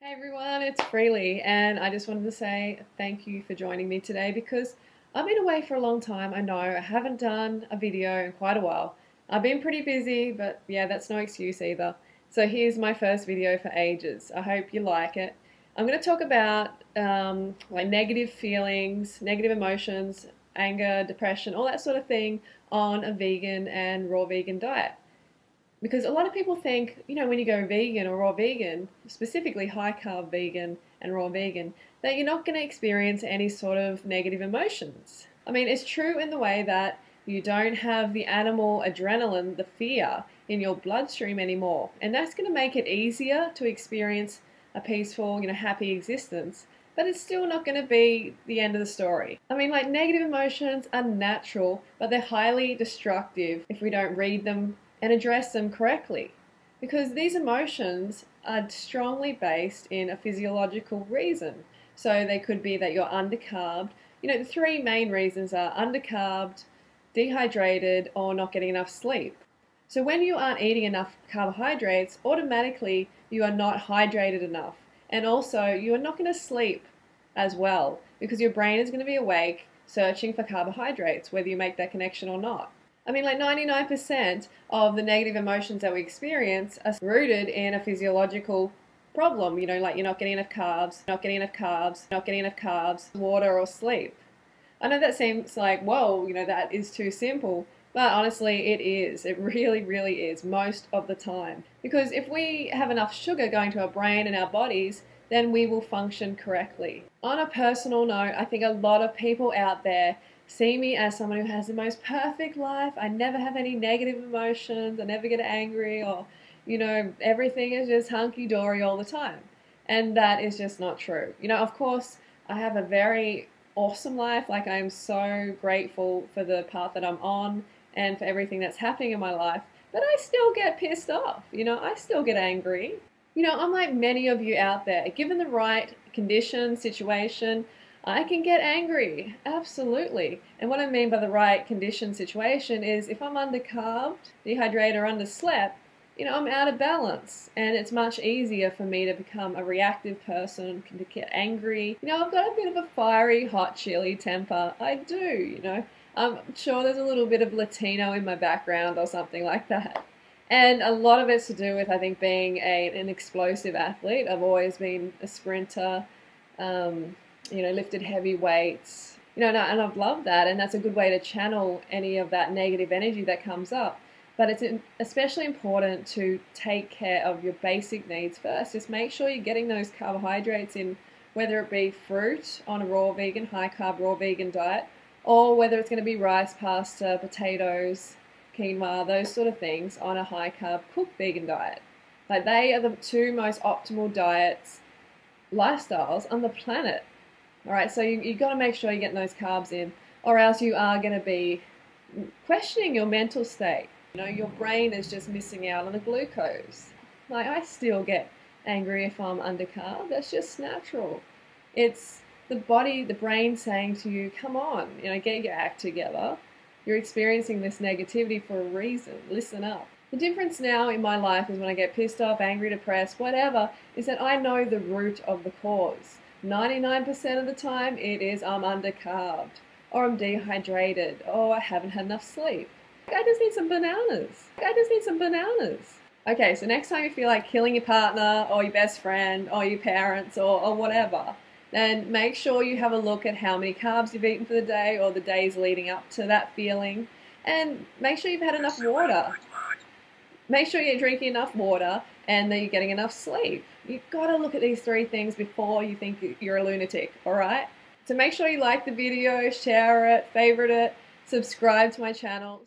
Hey everyone, it's Freelee, and I just wanted to say thank you for joining me today because I've been away for a long time. I know I haven't done a video in quite a while. I've been pretty busy, but yeah, that's no excuse either. So here's my first video for ages. I hope you like it. I'm going to talk about like negative feelings, negative emotions, anger, depression, all that sort of thing on a vegan and raw vegan diet. Because a lot of people think, when you go vegan or raw vegan, specifically high carb vegan and raw vegan, that you're not going to experience any sort of negative emotions. I mean, it's true in the way that you don't have the animal adrenaline, the fear, in your bloodstream anymore. And that's going to make it easier to experience a peaceful, happy existence. But it's still not going to be the end of the story. I mean, like, negative emotions are natural, but they're highly destructive if we don't read them and address them correctly. Because these emotions are strongly based in a physiological reason. So they could be that you're undercarbed. The three main reasons are undercarbed, dehydrated, or not getting enough sleep. So when you aren't eating enough carbohydrates, automatically you are not hydrated enough. And also you are not going to sleep as well because your brain is going to be awake searching for carbohydrates, whether you make that connection or not. I mean, like 99% of the negative emotions that we experience are rooted in a physiological problem. Like you're not getting enough carbs, not getting enough carbs, not getting enough carbs, water or sleep. I know that seems like, whoa, that is too simple. But honestly, it is. It really, really is most of the time. Because if we have enough sugar going to our brain and our bodies, then we will function correctly. On a personal note, I think a lot of people out there see me as someone who has the most perfect life. I never have any negative emotions. I never get angry or, everything is just hunky-dory all the time. And that is just not true. Of course, I have a very awesome life. Like, I am so grateful for the path that I'm on and for everything that's happening in my life. But I still get pissed off. I still get angry. Unlike many of you out there, given the right condition, situation, I can get angry, absolutely. And what I mean by the right condition situation is if I'm undercarbed, dehydrated, or underslept, I'm out of balance. And it's much easier for me to become a reactive person, to get angry. I've got a bit of a fiery, hot chili temper. I do. I'm sure there's a little bit of Latino in my background or something like that. And a lot of it's to do with, I think, being an explosive athlete. I've always been a sprinter. Lifted heavy weights, and I've loved that, and that's a good way to channel any of that negative energy that comes up. But it's especially important to take care of your basic needs first. Just make sure you're getting those carbohydrates in, whether it be fruit on a raw vegan, high carb raw vegan diet, or whether it's going to be rice, pasta, potatoes, quinoa, those sort of things on a high carb cooked vegan diet. Like, they are the two most optimal diets, lifestyles on the planet. All right, so you've got to make sure you're getting those carbs in, or else you are going to be questioning your mental state. Your brain is just missing out on the glucose. Like, I still get angry if I'm undercarb. That's just natural. It's the body, the brain saying to you, come on, get your act together. You're experiencing this negativity for a reason. Listen up. The difference now in my life is when I get pissed off, angry, depressed, whatever, is that I know the root of the cause. 99% of the time it is I'm undercarbed, or I'm dehydrated, or I haven't had enough sleep. I just need some bananas. Okay, so next time you feel like killing your partner or your best friend or your parents or whatever, then make sure you have a look at how many carbs you've eaten for the day or the days leading up to that feeling, and make sure you've had enough water. Make sure you're drinking enough water and that you're getting enough sleep. You've got to look at these three things before you think you're a lunatic, all right? So make sure you like the video, share it, favorite it, subscribe to my channel.